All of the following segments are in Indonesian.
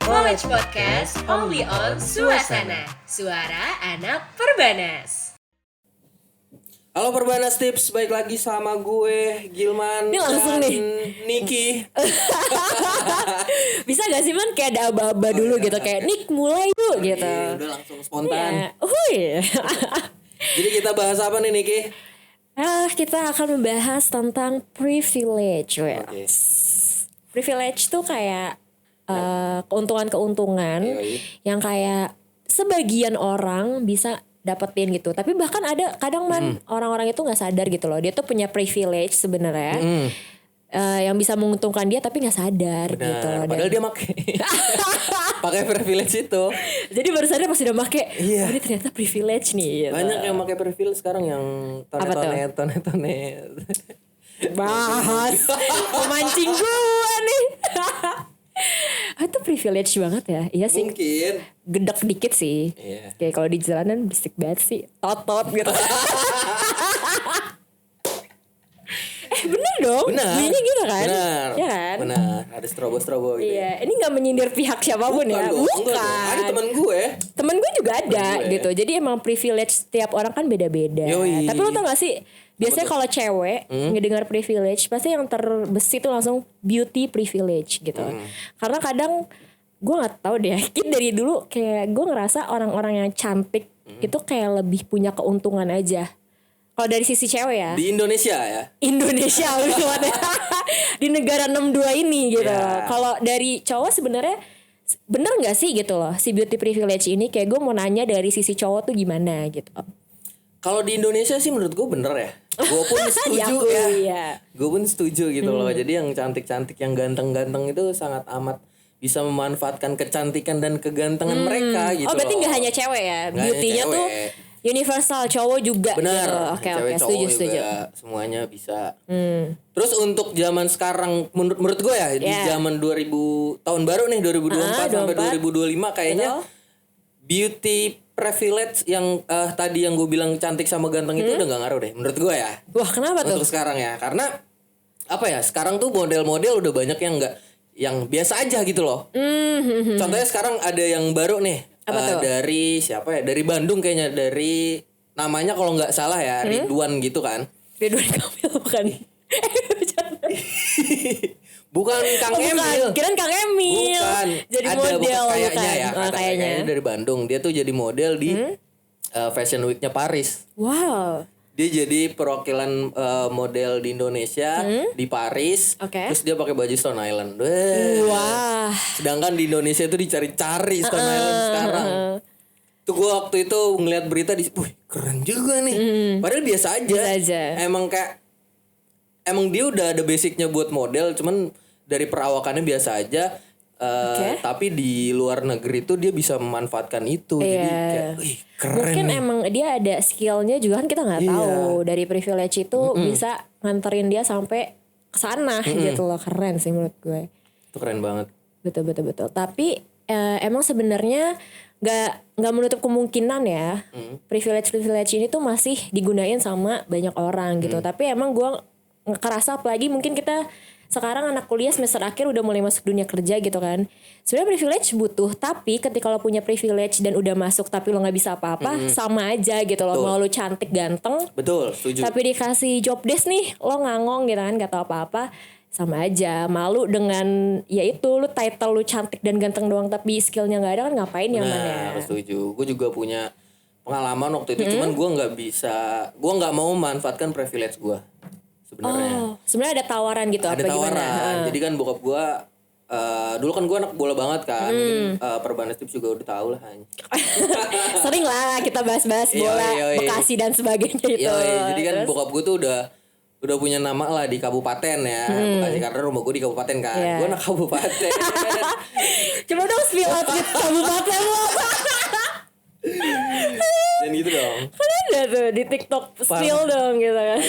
Knowledge Podcast only on Suasana, suara anak Perbanas. Halo Perbanas Tips, balik lagi sama gue Gilman. Ini langsung dan nih. Niki. Bisa gak sih man kayak ada aba-aba dulu gitu kayak Nick mulai yuk gitu. Iya, udah langsung spontan. Ya. Hui. Jadi kita bahas apa nih Niki? Kita akan membahas tentang privilege. Oke. Privilege tuh kayak keuntungan-keuntungan Yoi. yang kayak sebagian orang bisa dapetin gitu. Tapi bahkan ada kadang man orang-orang itu nggak sadar gitu loh. Dia tuh punya privilege sebenarnya yang bisa menguntungkan dia tapi nggak sadar Benar. gitu loh. Padahal dia pakai privilege itu. Jadi baru sadar pas udah make. Iya. Oh, ini ternyata privilege nih. Gitu. Banyak yang pakai privilege sekarang yang tonet. Bahas memancing gua nih. Itu privilege banget ya. Iya sih. Mungkin. Gedek dikit sih. Iya. Kayak kalau di jalanan berisik banget sih. Totot gitu. Bener dong. Benar. Bunyinya gitu kan. Benar. Ya kan. Benar. Ada strobo gitu. Iya. Ini gak menyindir pihak siapapun ya. Dong, Bukan. enggak dong. Ada teman gue. Temen gue juga ada Temen gue. gitu. Jadi emang privilege setiap orang kan beda-beda. Yoi. Tapi lo tau gak sih, biasanya kalau cewek ngedengar privilege pasti yang terbesit tuh langsung beauty privilege gitu. Karena kadang gue nggak tahu deh, dari dulu kayak gue ngerasa orang-orang yang cantik itu kayak lebih punya keuntungan aja. Kalau dari sisi cewek ya. Di Indonesia ya. Indonesia di negara 62 ini gitu. Ya. Kalau dari cowok sebenarnya bener nggak sih gitu loh si beauty privilege ini, kayak gue mau nanya dari sisi cowok tuh gimana gitu. Kalau di Indonesia sih menurut gue bener ya. Gue pun setuju Diakui, ya. ya. Gue pun setuju gitu loh. Jadi yang cantik-cantik, yang ganteng-ganteng itu sangat amat bisa memanfaatkan kecantikan dan kegantengan mereka gitu. Oh berarti loh. nggak hanya cewek ya, Nggak hanya beauty-nya cewek. tuh universal, cowok juga. Benar. Gitu. Oke, Cewek cowok setuju. juga semuanya bisa. Terus untuk zaman sekarang menurut gue ya di Yeah. zaman 2000 tahun baru nih 2024 sampai 2025 kayaknya beauty privilege yang tadi yang gue bilang cantik sama ganteng itu udah gak ngaruh deh menurut gue ya. Wah kenapa tuh? Untuk sekarang ya, karena apa ya, sekarang tuh model-model udah banyak yang nggak, yang biasa aja gitu loh. Contohnya sekarang ada yang baru nih. Apa tuh? Dari siapa ya, dari Bandung kayaknya, dari namanya kalau nggak salah ya Ridwan gitu kan. Ridwan Kamil bukan? Bukan Kang Oh, bukan. Emil. Kirain Kang Emil. Bukan. Jadi Ada, model bukan, kayaknya bukan? ya, Oh, kayaknya dari Bandung. Dia tuh jadi model di Fashion Week-nya Paris. Wow. Dia jadi perwakilan model di Indonesia di Paris. Oke. Terus dia pakai baju Stone Island. Weh. Wah. Sedangkan di Indonesia itu dicari-cari Stone Island sekarang. Tuh gue waktu itu ngeliat berita wih keren juga nih. Padahal biasa aja. Biasa aja. Emang dia udah ada basicnya buat model, cuman dari perawakannya biasa aja. Tapi di luar negeri tuh dia bisa memanfaatkan itu. Jadi kayak wih keren. Mungkin nih. emang dia ada skillnya juga kan kita nggak Iya. tahu. Dari privilege itu bisa nganterin dia sampai ke sana gitu loh. Keren sih menurut gue. Itu keren banget. Betul. Tapi emang sebenarnya nggak menutup kemungkinan ya privilege ini tuh masih digunain sama banyak orang gitu. Tapi emang gue ngerasa apalagi mungkin kita sekarang anak kuliah semester akhir udah mulai masuk dunia kerja gitu kan. Sebenarnya privilege butuh, tapi ketika lo punya privilege dan udah masuk tapi lo nggak bisa apa-apa, sama aja gitu loh. Betul. Mau lo cantik ganteng, Betul, setuju. tapi dikasih job desk nih lo ngangong gitu kan, gak tau apa-apa, sama aja. Malu dengan ya itu lo title lo cantik dan ganteng doang tapi skillnya nggak ada kan, ngapain ya man ya. Nah, aku setuju. Gue juga punya pengalaman waktu itu, cuman gue nggak mau memanfaatkan privilege gue sebenarnya. Oh, sebenarnya ada tawaran gitu Ada apa tawaran. gimana? Jadi kan bokap gue dulu kan gue anak bola banget kan. Mungkin Perbanas Tips juga udah tahu lah. Sering lah kita bahas-bahas bola Yoi. Bekasi dan sebagainya itu. Jadi kan Terus? bokap gue tuh udah punya nama lah di kabupaten ya. Bekasi, karena rumah gue di kabupaten kan. Iya. Gue anak kabupaten. Coba dong spill outfit kabupaten lo. Dan gitu dong. Kan ada tuh di TikTok spill dong gitu kan.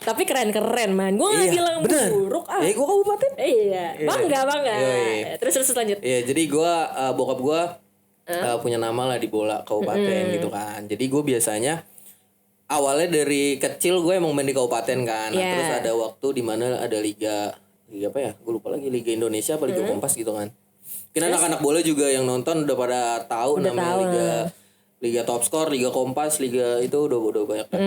Tapi keren-keren man. Gue gak bilang bener. buruk ah. Ya gue kabupaten. Iya, bangga. Yoi. Terus lanjut. Iya, jadi gue bokap gue punya nama lah di bola kabupaten gitu kan. Jadi gue biasanya awalnya dari kecil gue emang main di kabupaten kan. Nah, Yeah. terus ada waktu di mana ada liga apa ya? Gue lupa lagi, Liga Indonesia apa Liga Kompas gitu kan. Mungkin anak-anak bola juga yang nonton udah pada tahu Udah namanya tahu. Liga Top Skor, Liga Kompas, Liga itu udah banyak kan.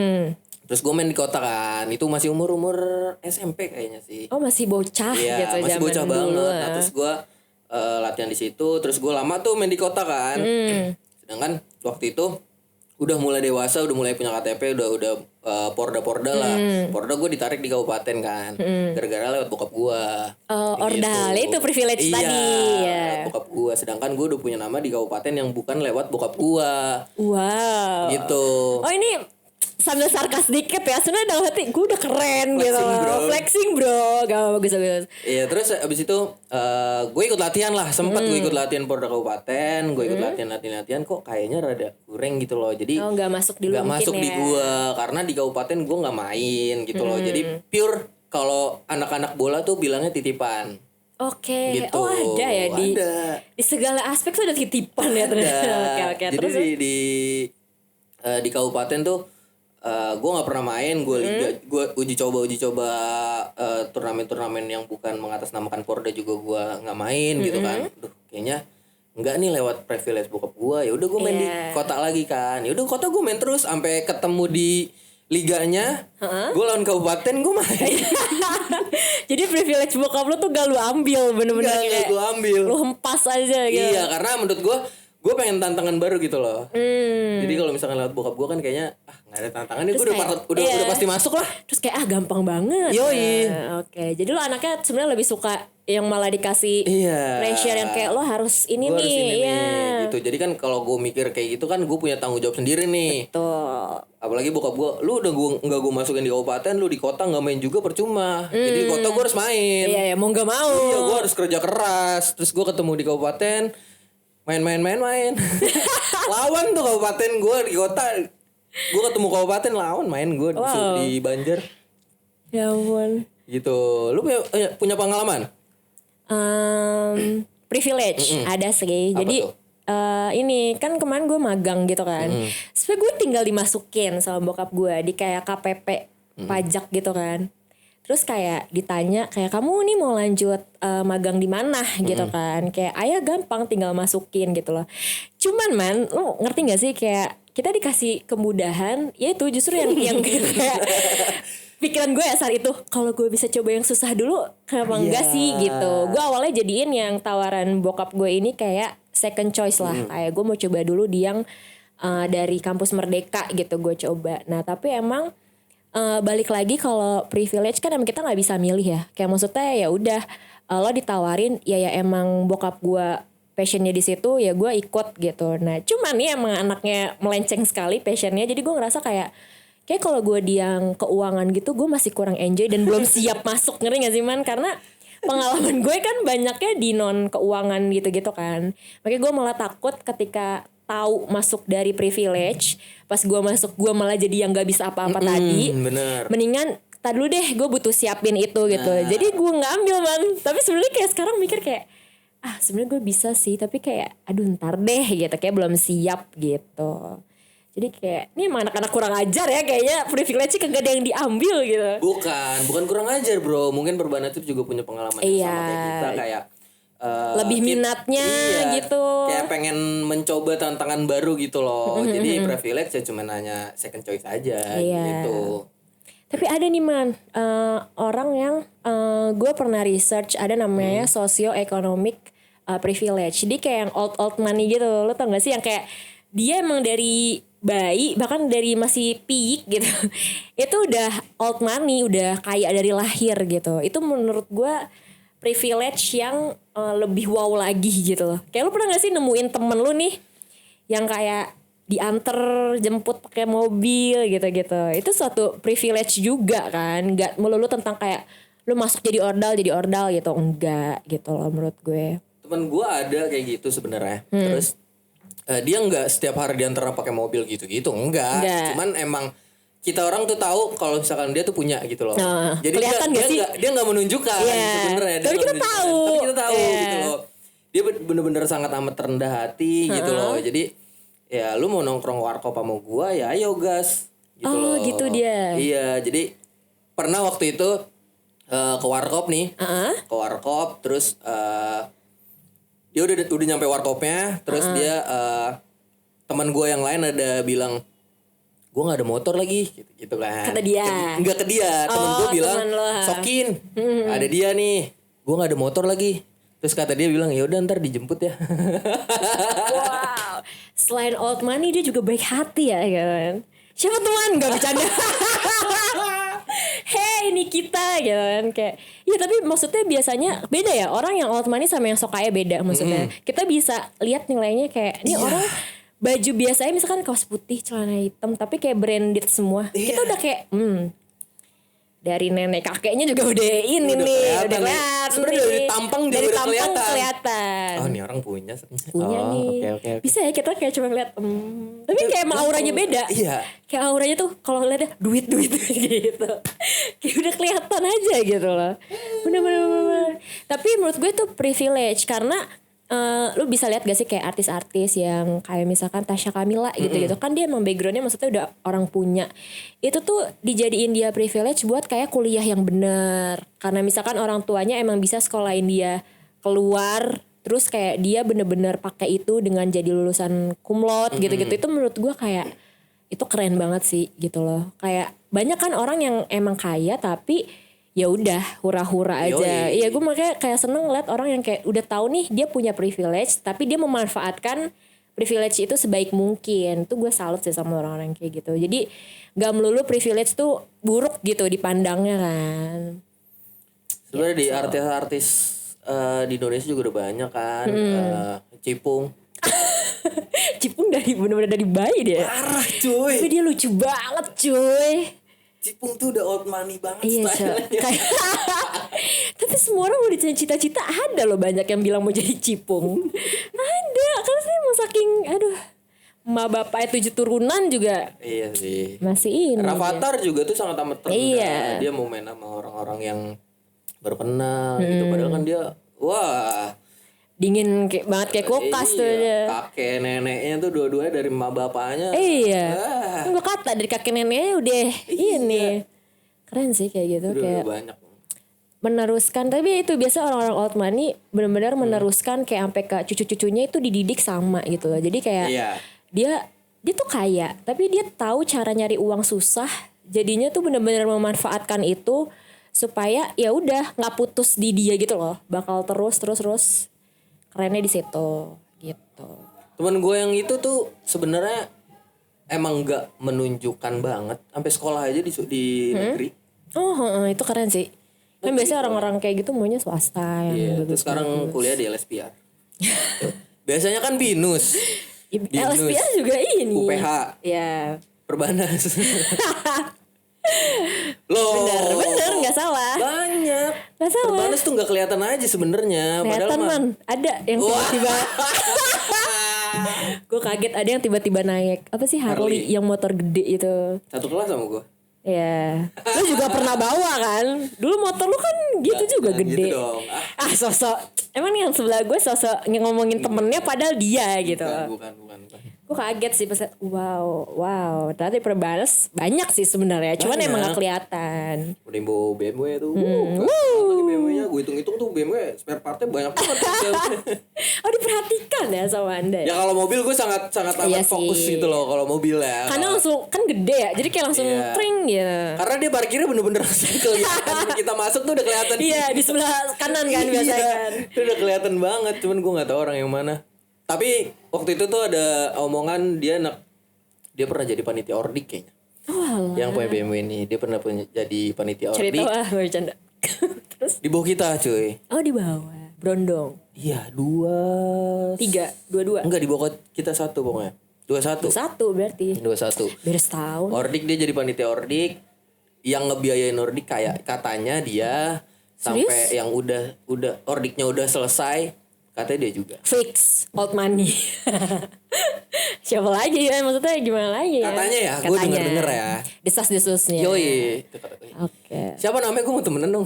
Terus gue main di kota kan, itu masih umur SMP kayaknya sih. Oh masih bocah Iya, gitu masih zaman bocah dulu. banget. Nah, terus gue latihan di situ, terus gue lama tuh main di kota kan. Sedangkan waktu itu udah mulai dewasa, udah mulai punya KTP, udah porda lah. Porda gue ditarik di kabupaten kan, gara-gara lewat bokap gue. Ordal itu privilege iya, tadi ya. lewat bokap gue. Sedangkan gue udah punya nama di kabupaten yang bukan lewat bokap gue. Wow. Gitu. Oh ini sambil sarkas dikit ya, sebenarnya dalam hati gue udah keren gitu Flexing, loh. bro. Flexing bro, gak bagus. Iya, terus abis itu gue ikut latihan lah, sempat gue ikut latihan Porda Kabupaten, gue ikut latihan kok kayaknya rada kurang gitu loh. Jadi Oh nggak masuk di lu nggak mungkin masuk di ya. gue karena di kabupaten gue nggak main gitu loh. Jadi pure kalau anak-anak bola tuh bilangnya titipan. Oke, Gitu. oh ada ya Ada. di segala aspek tuh ada titipan ya ternyata. Oke. Jadi Terus di kabupaten tuh gue nggak pernah main, gue liga, gue uji coba turnamen-turnamen yang bukan mengatasnamakan Porda juga gue nggak main gitu kan. Duh, kayaknya nggak nih lewat privilege bokap gue. Ya udah gue main di kota lagi kan. Ya udah kota gue main terus sampai ketemu di liganya. Gue lawan kabupaten gue main. jadi privilege bokap lu tuh gak lu ambil bener-bener Nggak kayak gue ambil. lu hempas aja gitu. Iya, karena menurut gue pengen tantangan baru gitu loh. Jadi kalau misalkan lewat bokap gue kan kayaknya nggak ada tantangan, gue Terus udah, kayak, udah pasti masuk lah. Terus kayak gampang banget. Yoi. Nah, oke. Jadi lu anaknya sebenarnya lebih suka yang malah dikasih Iya. pressure yang kayak lo harus ini Gua nih. harus ini Iya. nih, gitu. Jadi kan kalau gue mikir kayak gitu kan gue punya tanggung jawab sendiri nih. Tuh. Apalagi bokap gue, lu udah nggak gue masukin di kabupaten, lu di kota nggak main juga percuma. Jadi di kota gue harus main. Iya ya mau nggak mau. Iya, gue harus kerja keras. Terus gue ketemu di kabupaten, main. Lawan tuh kabupaten gue di kota. Gue ketemu kabupaten lawan main gue di Banjar. Ya ampun. Gitu. Lu punya pengalaman? Privilege ada sih. Apa Jadi tuh? ini kan kemarin gue magang gitu kan. Sebenernya gue tinggal dimasukin sama bokap gue di kayak KPP pajak gitu kan. Terus kayak ditanya kayak kamu nih mau lanjut magang di mana gitu kan. Kayak ayah gampang tinggal masukin gitu loh. Cuman man, lu ngerti gak sih kayak kita dikasih kemudahan, ya itu justru yang kayak pikiran gue ya saat itu, kalau gue bisa coba yang susah dulu kenapa enggak sih gitu. Gue awalnya jadiin yang tawaran bokap gue ini kayak second choice lah. Kayak gue mau coba dulu di yang dari kampus Merdeka gitu gue coba. Nah tapi emang balik lagi kalau privilege kan emang kita nggak bisa milih ya. Kayak maksudnya ya udah lo ditawarin ya emang bokap gue passionnya di situ ya gue ikut gitu. Nah cuman nih emang anaknya melenceng sekali passionnya. Jadi gue ngerasa kayak kalau gue di yang keuangan gitu gue masih kurang enjoy dan belum siap masuk, ngerti gak sih man? Karena pengalaman gue kan banyaknya di non keuangan gitu-gitu kan. Makanya gue malah takut ketika tahu masuk dari privilege, pas gue masuk gue malah jadi yang gak bisa apa-apa tadi. Bener. Mendingan tadi dulu deh gue butuh siapin itu gitu. Jadi gue nggak ambil man. Tapi sebenarnya kayak sekarang mikir kayak sebenarnya gue bisa sih, tapi kayak aduh ntar deh gitu, kayak belum siap gitu. Jadi kayak ini emang anak-anak kurang ajar ya kayaknya, privilege kagak ada yang diambil gitu. Bukan kurang ajar bro, mungkin Perbanas juga punya pengalaman yang sama kayak kita, kayak lebih minatnya gitu. Kayak pengen mencoba tantangan baru gitu loh. Jadi privilege ya cuma hanya second choice aja gitu. Tapi ada nih man, orang yang gue pernah research, ada namanya socio-economic privilege. Jadi kayak yang old money gitu. Lo tau gak sih yang kayak dia emang dari bayi, bahkan dari masih piik gitu, itu udah old money, udah kaya dari lahir gitu. Itu menurut gue privilege yang lebih wow lagi gitu loh. Kayak lo pernah gak sih nemuin temen lo nih yang kayak diantar jemput pakai mobil gitu-gitu. Itu suatu privilege juga kan. Gak melulu tentang kayak lo masuk jadi ordal gitu. Enggak gitu loh menurut gue. Temen gue ada kayak gitu sebenarnya. Terus dia nggak setiap hari diantar pakai mobil gitu-gitu, enggak. Cuman emang kita orang tuh tahu kalau misalkan dia tuh punya gitu loh. Jadi dia nggak menunjukkan sebenarnya. Tapi kita tahu. Gitu loh. Dia bener-bener sangat amat rendah hati gitu loh. Jadi ya lu mau nongkrong warkop sama gua ya ayo gas gitu loh. Gitu dia. Iya, jadi pernah waktu itu ke warkop nih. Ke warkop terus dia udah nyampe warkopnya, terus dia teman gue yang lain ada bilang gue nggak ada motor lagi gitu kan. Kata dia. Enggak ke dia, temen gue bilang Sokin ada dia nih, gue nggak ada motor lagi. Terus kata dia bilang ya udah ntar dijemput ya. Wow, selain old money dia juga baik hati ya kan. Siapa teman nggak bercanda. Hey ini kita gitu kan kayak. Ya tapi maksudnya biasanya beda ya, orang yang old money sama yang sok kaya beda maksudnya. Kita bisa lihat nilainya kayak ini orang baju biasanya misalkan kaos putih, celana hitam, tapi kayak branded semua. Kita udah kayak dari nenek kakeknya juga udah ini Udah nih, kelihatan udah nih. kelihatan. Sebenarnya dari tampang juga dari udah tampang kelihatan. Oh, ini orang punya nih. Oke. Bisa ya kita kayak cuma ngeliat tapi kayak emang auranya beda. Iya. Kayak auranya tuh kalau ngeliatnya duit gitu. Kayak udah kelihatan aja gitu loh. Bener. Tapi menurut gue itu privilege karena lu bisa lihat gak sih kayak artis-artis yang kayak misalkan Tasya Kamila gitu-gitu kan dia emang backgroundnya maksudnya udah orang punya, itu tuh dijadiin dia privilege buat kayak kuliah yang bener karena misalkan orang tuanya emang bisa sekolahin dia keluar, terus kayak dia bener-bener pakai itu dengan jadi lulusan cum laude gitu-gitu. Itu menurut gue kayak itu keren banget sih gitu loh. Kayak banyak kan orang yang emang kaya tapi ya udah hura-hura aja. Iya gue makanya kayak seneng ngeliat orang yang kayak udah tahu nih dia punya privilege tapi dia memanfaatkan privilege itu sebaik mungkin. Tuh gue salut sih sama orang-orang kayak gitu. Jadi gak melulu privilege tuh buruk gitu dipandangnya kan. Sebenarnya di artis-artis di Indonesia juga udah banyak kan. Cipung. Cipung dari bener-bener dari bayi dia. Parah cuy. Tapi dia lucu banget cuy. Cipung tuh udah old money banget stylenya. Tapi semua orang udah cita-cita ada loh, banyak yang bilang mau jadi cipung. Ada, karena saya mau saking emak bapaknya 7 turunan juga. Iya sih. Masih ini. Rafathar juga tuh sangat amat terkenal. Iya. Dia mau main sama orang-orang yang berkenal gitu. Padahal kan dia dingin banget kayak kulkas tuh dia. Kakek neneknya tuh dua-duanya dari emak bapaknya. Iya. Gue kata dari kakek neneknya udah ini. Keren sih kayak gitu. Kayak banyak. Meneruskan, tapi itu biasa orang-orang old money benar-benar meneruskan kayak sampai ke cucu-cucunya itu dididik sama gitu loh. Jadi kayak dia tuh kaya, tapi dia tahu cara nyari uang susah. Jadinya tuh benar-benar memanfaatkan itu supaya ya udah nggak putus di dia gitu loh. Bakal terus kerennya di situ gitu. Temen gue yang itu tuh sebenarnya emang nggak menunjukkan banget sampai sekolah aja di negeri. Itu keren sih. Kan biasanya orang-orang kayak gitu maunya swasta yang terus sekarang kuliah di LSPR. Biasanya kan BINUS. LSPR juga ini. UPH. Ya. Perbanas. Loh. Bener nggak salah. Banyak. Nggak salah. Perbanas tuh nggak kelihatan aja sebenarnya. Kelihatan man. Ada yang tiba-tiba. Gue kaget ada yang tiba-tiba naik. Apa sih Harley yang motor gede itu. Satu kelas sama gue. Ya. Lu juga pernah bawa kan. Dulu motor lu kan gitu juga gede. Gitu dong. Sosok. Emang yang sebelah gue sosok ngomongin temennya padahal dia gitu. Bukan. Gue kaget sih pas wow ternyata Perbanas banyak sih sebenarnya, cuman emang gak kelihatan. Udah bawa BMW tuh, lagi BMW-nya, gue hitung-hitung tuh BMW spare partnya banyak banget. Oh diperhatikan ya sama anda. Ya kalau mobil gue sangat amat fokus gitu loh kalau mobil ya. Karena langsung kan gede ya, jadi kayak langsung tring gitu. Karena dia parkirnya bener-bener kelihatan. Kita masuk tuh udah kelihatan. Iya di sebelah kanan kan biasanya kan. Itu udah kelihatan banget, cuman gue nggak tahu orang yang mana. Tapi waktu itu tuh ada omongan dia pernah jadi panitia ordik kayaknya. Yang punya BMW ini dia pernah jadi panitia ordik. Cerita bercanda. Terus di bawah kita cuy. Oh di bawah Brondong. Iya 2 3 2 Enggak di bawah kita 1 pokoknya. 21 berarti 21 beres tahun. Ordik dia jadi panitia ordik. Yang ngebiayain ordik kayak katanya dia sampai yang udah ordiknya udah selesai. Katanya dia juga fix old money. Siapa lagi ya, maksudnya gimana lagi ya? Katanya ya, gue denger ya. Desas-desusnya. Yoi. Oke. Siapa namanya, gue mau temenan dong.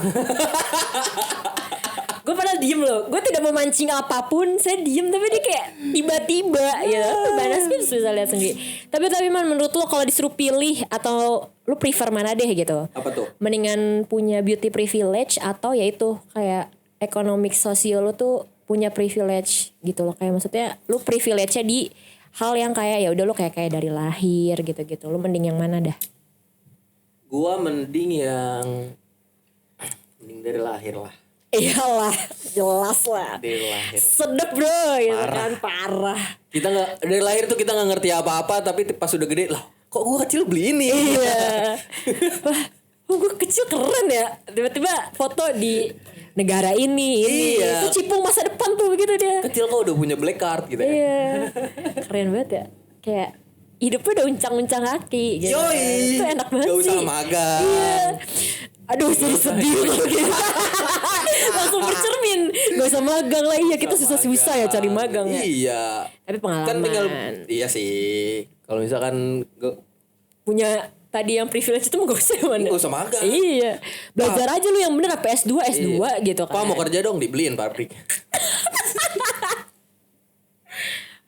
Gue padahal diem loh. Gue tidak memancing apapun. Saya diem tapi dia kayak tiba-tiba gitu. Banas bisa lihat sendiri. Tapi man, menurut lo kalau disuruh pilih atau lo prefer mana deh gitu? Apa tuh? Mendingan punya beauty privilege atau yaitu kayak economic sosial lo tuh punya privilege gitu loh, kayak maksudnya lu privilege-nya di hal yang kayak ya udah lu kayak dari lahir gitu-gitu. Lu mending yang mana dah? Gua mending dari lahir lah. Iyalah, jelas lah. Dari lahir. Sedep bro, gitu Parah. kan, parah. Kita nggak dari lahir tuh kita nggak ngerti apa-apa, tapi pas udah gede lah, kok gua kecil beli ini. Iya. Wah, gue kecil keren ya. Tiba-tiba foto di negara ini. Iya. Itu cipung masa depan tuh begitu dia. Kecil kok udah punya black card gitu ya. Iya. Keren banget ya. Kayak hidupnya udah uncang-uncang kaki gitu. Yoi. Itu enak banget Gak sih. usah magang. Iya. Aduh jadi sedih kalau gitu. Langsung bercermin. Gak usah magang lah. Iya kita susah-susah ya cari magang ya. Iya. Tapi pengalaman. Kan tinggal iya sih. Kalau misalkan punya tadi yang privilege itu mau gak usah mana. gak usah magang. Iya. Belajar aja lu yang bener apa S2 gitu kan. Pak mau kerja dong dibeliin pabrik.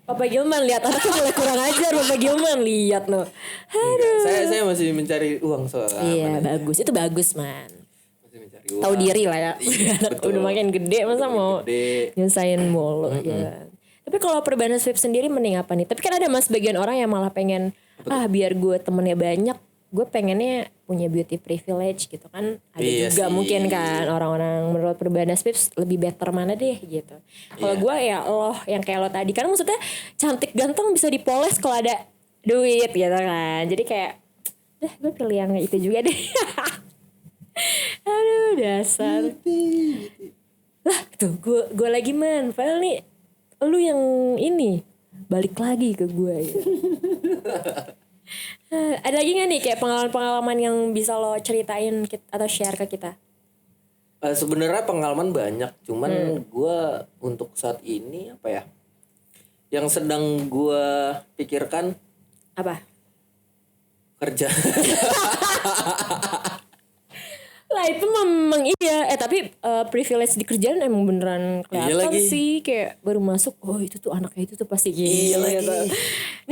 Papa Gilman lihat anaknya mulai kurang ajar. Papa Gilman lihat no. Aduh. Saya masih mencari uang soalnya. Iya bagus, itu bagus man. Masih mencari uang. Tahu diri lah ya. Iya, betul. Udah makin gede masa mau Gede. nyusahin mulu ya. Tapi kalau perubahan swift sendiri mending apa nih? Tapi kan ada mas sebagian orang yang malah pengen biar gue temennya banyak, gue pengennya punya beauty privilege gitu kan. Ada Iya juga sih. mungkin kan orang-orang menurut perubahan swift lebih better mana deh gitu. Kalau gue ya loh yang kayak lo tadi kan maksudnya cantik ganteng bisa dipoles kalau ada duit gitu kan. Jadi kayak gue pilih yang itu juga deh. Aduh dasar. Lah tuh gue lagi man, padahal nih lu yang ini balik lagi ke gue ya. Ada lagi gak nih kayak pengalaman-pengalaman yang bisa lo ceritain atau share ke kita? Sebenarnya pengalaman banyak, cuman gue untuk saat ini apa ya? Yang sedang gue pikirkan Apa? kerja. Lah itu memang iya. Tapi privilege di kerjaan emang beneran kelihatan lagi. sih. Kayak baru masuk, oh itu tuh anaknya itu tuh pasti gini. Iya lagi. Gitu.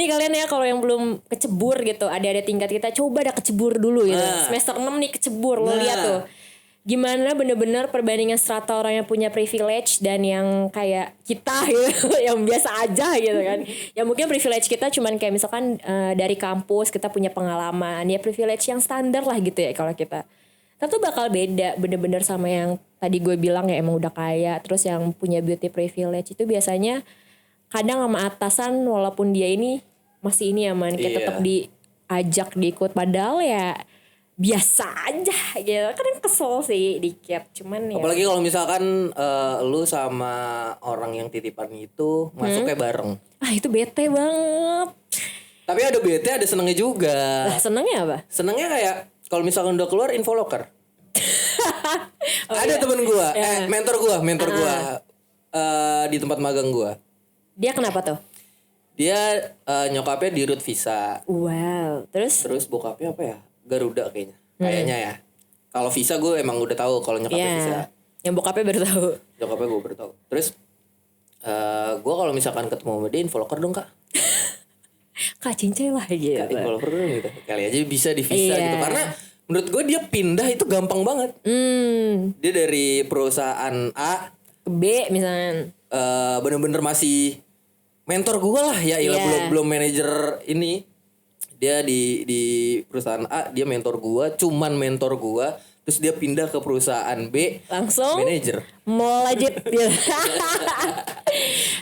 Nih kalian ya kalau yang belum kecebur gitu, ada tingkat kita, coba dah kecebur dulu gitu. Semester 6 nih kecebur, lo lihat tuh. Gimana bener-bener perbandingan strata orang yang punya privilege dan yang kayak kita gitu, yang biasa aja gitu kan. Ya mungkin privilege kita cuman kayak misalkan dari kampus kita punya pengalaman, ya privilege yang standar lah gitu ya kalau kita. Tentu bakal beda bener-bener sama yang tadi gue bilang ya emang udah kaya. Terus yang punya beauty privilege itu biasanya kadang sama atasan walaupun dia ini masih ini ya man. Kayak tetap diajak diikut padahal ya biasa aja gitu. Kadang kesel sih dikit. Cuman ya. Apalagi kalau misalkan lu sama orang yang titipan itu masuknya bareng. Itu bete banget. Tapi ada bete ada senengnya juga. Lah senengnya apa? Senengnya kayak kalau misalkan udah keluar info locker. Ada temen gue, mentor gue di tempat magang gue. Dia kenapa tuh? Dia nyokapnya di Root Visa. Wow. Terus Bokapnya apa ya? Garuda kayaknya. Kayaknya ya. Kalau Visa gue emang udah tahu kalau nyokapnya Visa. Yang bokapnya baru tahu. Nyokapnya gue baru tahu. Terus gue kalau misalkan ketemu sama dia info locker dong kak. Kak cincin lah gitu. Info locker dong gitu. Kali aja bisa di Visa gitu. Karena menurut gue dia pindah itu gampang banget. Dia dari perusahaan A ke B misalnya. Bener-bener masih mentor gue lah ya. Belum manajer ini. Dia di perusahaan A dia mentor gue. Cuman mentor gue. Terus dia pindah ke perusahaan B langsung manajer. Melajit.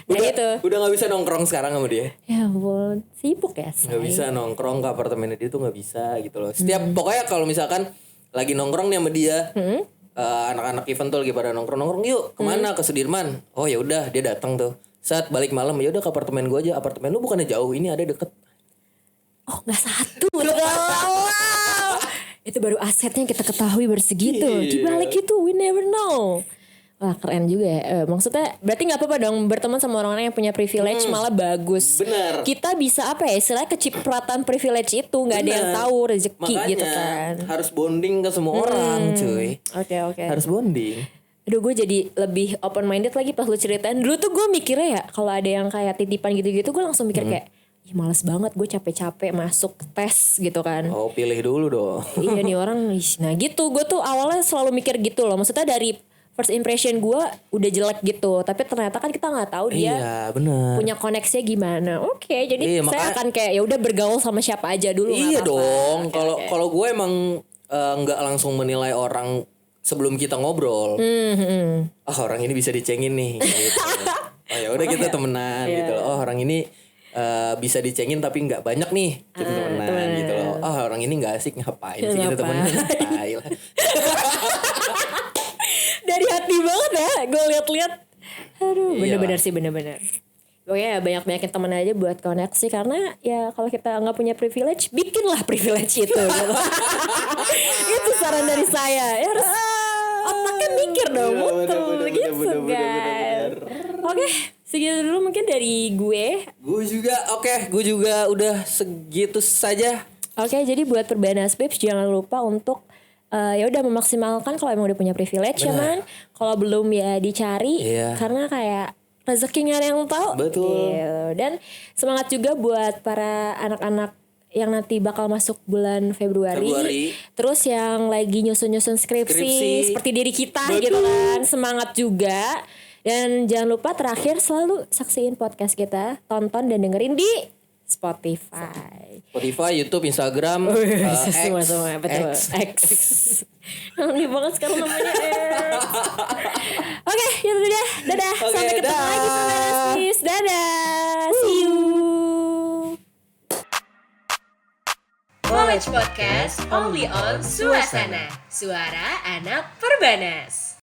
Nah itu. Udah gak bisa nongkrong sekarang sama dia. Ya ampun, sibuk ya say. Gak bisa nongkrong ke apartemennya dia tuh gak bisa gitu loh. Setiap pokoknya kalau misalkan lagi nongkrong nih sama dia, anak-anak event tuh lagi pada nongkrong yuk kemana ke Sudirman. Oh ya udah dia datang tuh. Saat balik malam ya udah ke apartemen gue aja. Apartemen lu bukannya jauh, ini ada deket. Oh nggak satu. Itu baru asetnya kita ketahui bersegitu. Di balik itu we never know. Wah keren juga ya. Maksudnya berarti gak apa-apa dong berteman sama orang-orang yang punya privilege malah bagus. Bener. Kita bisa apa ya istilahnya kecipratan privilege itu. Gak ada yang tahu rezeki. Makanya, gitu kan. harus bonding ke semua orang cuy. Oke. Harus bonding. Aduh gue jadi lebih open minded lagi pas lu ceritain. Dulu tuh gue mikirnya ya kalau ada yang kayak titipan gitu-gitu gue langsung mikir kayak ih males banget gue capek-capek masuk tes gitu kan. Oh pilih dulu dong. Iya nih orang nah gitu gue tuh awalnya selalu mikir gitu loh. Maksudnya dari first impression gue udah jelek gitu, tapi ternyata kan kita nggak tahu dia Iya benar. punya koneksinya gimana. Oke, jadi Iya, saya akan kayak ya udah bergaul sama siapa aja dulu. nggak Iya apa-apa. dong. Oke, Kalau oke. kalau gue emang nggak langsung menilai orang sebelum kita ngobrol. Orang ini bisa dicengin nih. Gitu. Oh ya udah kita temenan gitu loh. Oh orang ini bisa dicengin tapi nggak banyak nih kita temenan gitu loh. Oh orang ini nggak asik ngapain sih kita temenan. Tai lah. Dari hati banget ya gue lihat-lihat. Aduh, bener-bener sih, bener-bener. Pokoknya banyak-banyakin teman aja buat koneksi, karena ya kalau kita nggak punya privilege, bikinlah privilege itu gitu. Itu saran dari saya. Ya harus otaknya mikir dong, muter gitu guys. Oke, segitu dulu mungkin dari gue. Gue juga udah segitu saja. Oke, jadi buat Perbanas Pips jangan lupa untuk ya udah memaksimalkan kalau emang udah punya privilege ya man. Kalau belum ya dicari, Iya. karena kayak rezeki nggak ada yang tahu. Betul. Gitu. Dan semangat juga buat para anak-anak yang nanti bakal masuk bulan Februari. Terus yang lagi nyusun-nyusun skripsi seperti diri kita gitu kan. Semangat juga. Dan jangan lupa terakhir selalu saksiin podcast kita, tonton dan dengerin di Spotify, YouTube, Instagram, semua betul. X. Nanti banget sekarang namanya X. Oke, itu dia. Dadah. Oke, Sampai ketemu dah. lagi Perbanas. Dadah. See you. Knowledge Podcast only on Suasana, suara anak Perbanas.